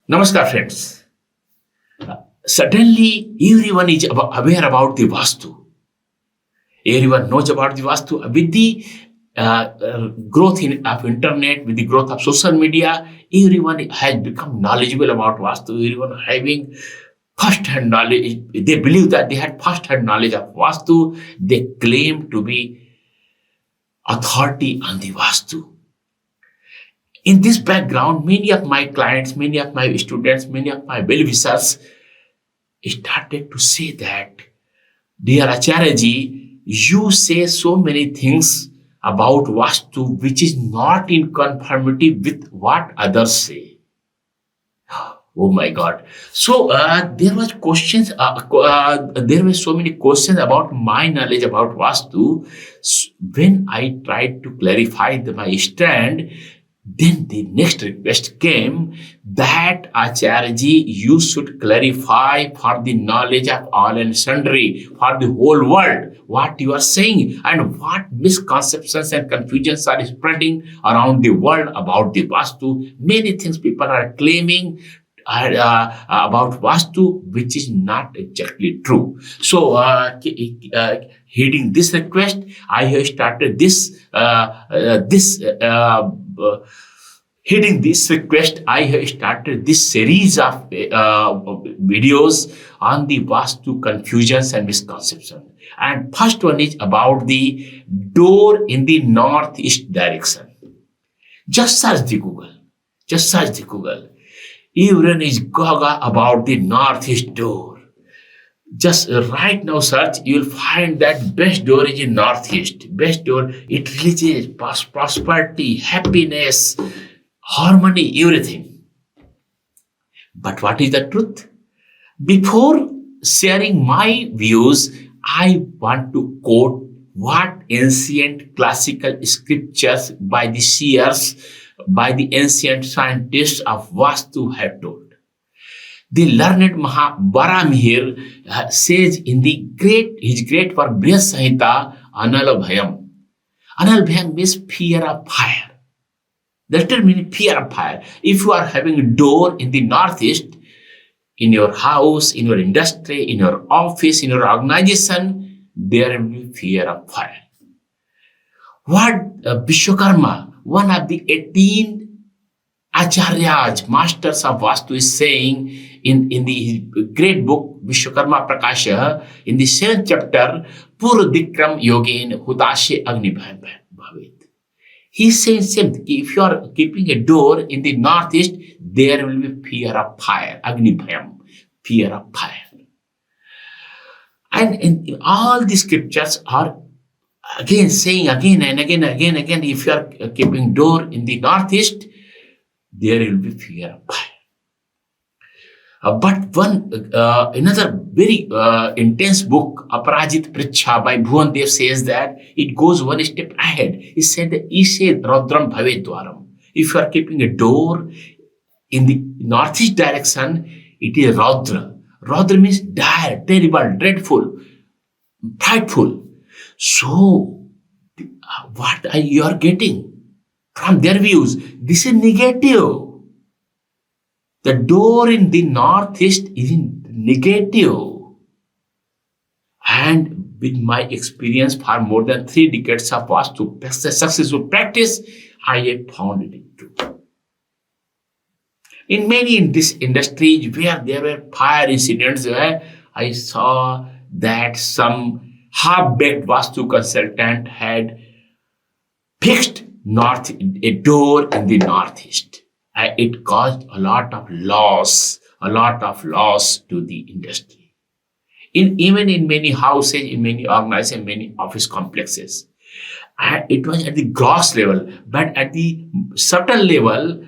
Namaskar, friends. Suddenly, everyone is aware about the Vastu. Everyone knows about the Vastu. With the growth of internet, with the growth of social media, everyone has become knowledgeable about Vastu. Everyone having first-hand knowledge. They believe that they had first-hand knowledge of Vastu. They claim to be authority on the Vastu. In this background, many of my clients, many of my students, many of my well-wishers started to say that, dear Acharyaji, you say so many things about Vastu which is not in conformity with what others say. Oh my God! So there was questions. There were so many questions about my knowledge about Vastu. When I tried to clarify my stand, then the next request came that Acharyaji, you should clarify for the knowledge of all and sundry, for the whole world, what you are saying and what misconceptions and confusions are spreading around the world about the Vastu. Many things people are claiming about Vastu, which is not exactly true. So, heeding this request, I have started heeding this request, I have started this series of videos on the Vastu confusions and misconceptions. And first one is about the door in the northeast direction. Just search the Google. Just search the Google. Everyone is gaga about the northeast door. Just right now search, you will find that best door is in northeast. Best door, it releases prosperity, happiness, harmony, everything. But what is the truth? Before sharing my views, I want to quote what ancient classical scriptures by the seers, by the ancient scientists of Vastu have told. The learned Baramihir says in his great work Brihat Samhita, Analabhayam. Analabhayam means fear of fire. That means fear of fire. If you are having a door in the northeast, in your house, in your industry, in your office, in your organization, there will be fear of fire. What Vishwakarma, one of the 18 Acharyas, masters of Vastu, is saying in the great book Vishwakarma Prakasha, in the 7th chapter, Purdikram Yogin Hutashe Agni Bhavet. He says same thing. If you are keeping a door in the northeast, there will be fear of fire, Agni Bhayam, fear of fire. And in all the scriptures are again saying again and again, if you are keeping door in the northeast, there will be fear of fire. But another very intense book, Aparajit Pricha by Bhuvan Dev, says that it goes one step ahead. It said that Ishe Rodram Bhave Dwaram. If you are keeping a door in the northeast direction, it is Rodra. Rodra means dire, terrible, dreadful, frightful. So, what are you are getting from their views? This is negative. The door in the northeast is negative. And with my experience for more than 3 decades of Vastu successful practice, I have found it true. In many in this industry where there were fire incidents, where I saw that some half-baked Vastu consultant had fixed a door in the northeast. It caused a lot of loss to the industry. Even in many houses, in many organizations, many office complexes. It was at the gross level, but at the subtle level,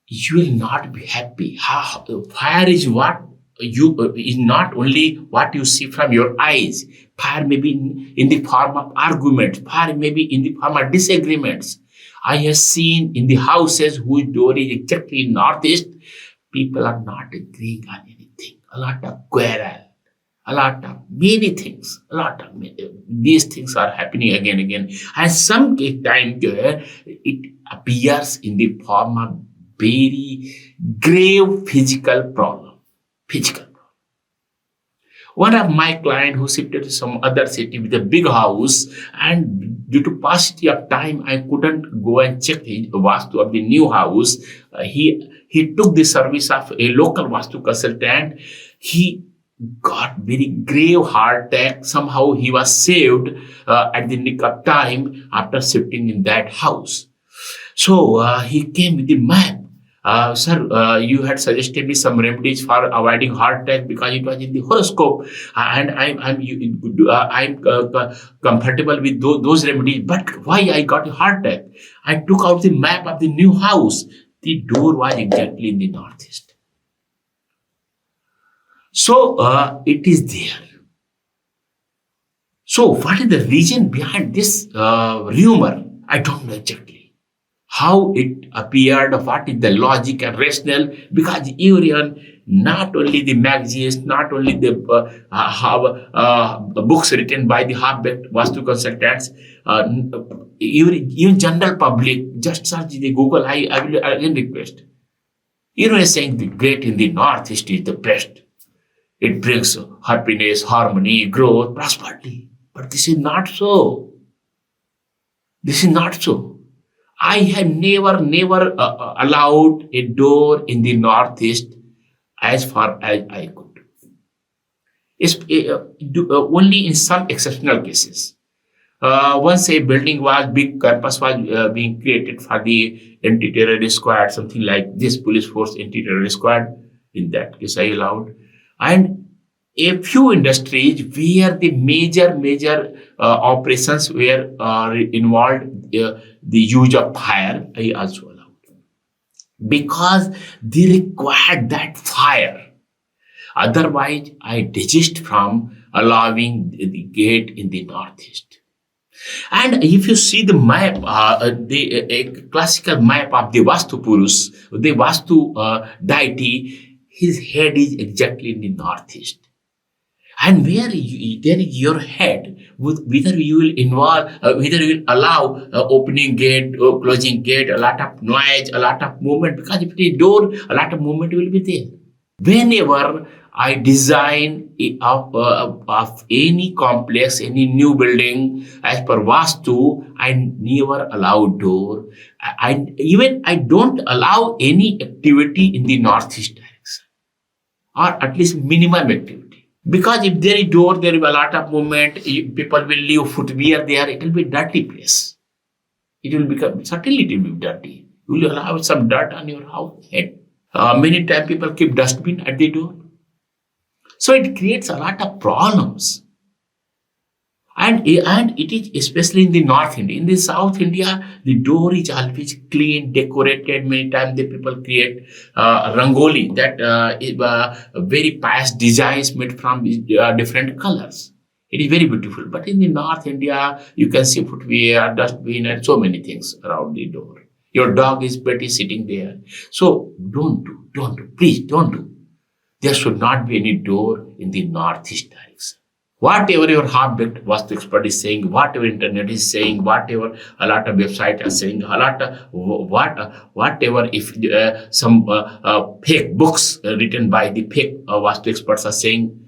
you will not be happy. Fire is is not only what you see from your eyes. Fire may be in the form of arguments. Fire may be in the form of disagreements. I have seen in the houses whose door is exactly northeast, people are not agreeing on anything. A lot of quarrel, a lot of many things, these things are happening again. And some time it appears in the form of very grave physical problem. Physical. One of my client who shifted to some other city with a big house, and due to paucity of time, I couldn't go and check the Vastu of the new house. He took the service of a local Vastu consultant. He got very grave heart attack. Somehow he was saved at the nick of time after shifting in that house. So he came with the map. Sir, you had suggested me some remedies for avoiding heart attack because it was in the horoscope, and I'm comfortable with those remedies. But why I got a heart attack? I took out the map of the new house. The door was exactly in the northeast. So it is there. So what is the reason behind this rumor? I don't know exactly how it appeared, what is the logic and rationale, because everyone, not only the magazines, not only the books written by the half-baked Vastu consultants, even general public, just search the Google, I will again request. Everyone is saying the great in the northeast is the best. It brings happiness, harmony, growth, prosperity. But this is not so. This is not so. I have never allowed a door in the northeast as far as I could. It's only in some exceptional cases. Once a building was, big campus was being created for the anti-terrorist squad, something like this police force anti-terrorist squad. In that case, I allowed. And a few industries where the major operations were involved, the use of fire, I also allowed. Because they required that fire. Otherwise, I desist from allowing the gate in the northeast. And if you see the map, a classical map of the Vastu Purus, the Vastu deity, his head is exactly in the northeast. And where there is your head, whether you will involve, whether you will allow opening gate or closing gate, a lot of noise, a lot of movement, because if it is door, a lot of movement will be there. Whenever I design of any complex, any new building, as per Vastu, I never allow door. I don't allow any activity in the northeast direction, or at least minimum activity. Because if there is door, there is a lot of movement, people will leave footwear there, it will be dirty place. It will become, certainly it will be dirty. You will allow some dirt on your house head. Many times people keep dustbin at the door. So it creates a lot of problems. And it is especially in the North India. In the South India, the door is always clean, decorated. Many times the people create rangoli, that is very pious designs made from different colors. It is very beautiful. But in the North India, you can see footwear, dustbin, and so many things around the door. Your dog is pretty sitting there. So don't do, please don't do. There should not be any door in the northeast direction. Whatever your half-baked Vastu expert is saying, whatever internet is saying, whatever a lot of websites are saying, a lot of whatever if some fake books written by the fake Vastu experts are saying,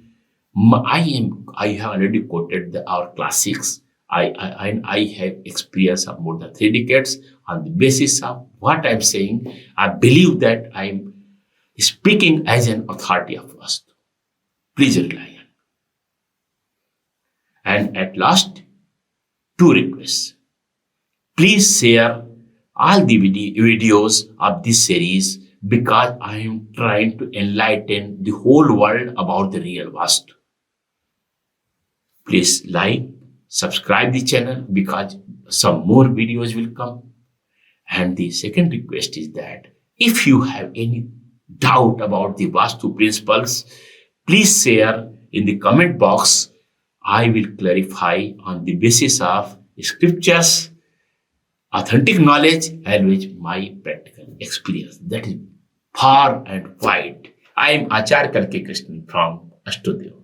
I have already quoted our classics. I have experience of more than 3 decades. On the basis of what I'm saying, I believe that I'm speaking as an authority of Vastu. Please rely on. And at last, 2 requests. Please share all the videos of this series, because I am trying to enlighten the whole world about the real Vastu. Please like, subscribe the channel, because some more videos will come. And the second request is that if you have any doubt about the Vastu principles, please share in the comment box. I will clarify on the basis of scriptures, authentic knowledge, and with my practical experience. That is far and wide. I am Acharya Kalki Krishnan from AstroDevam.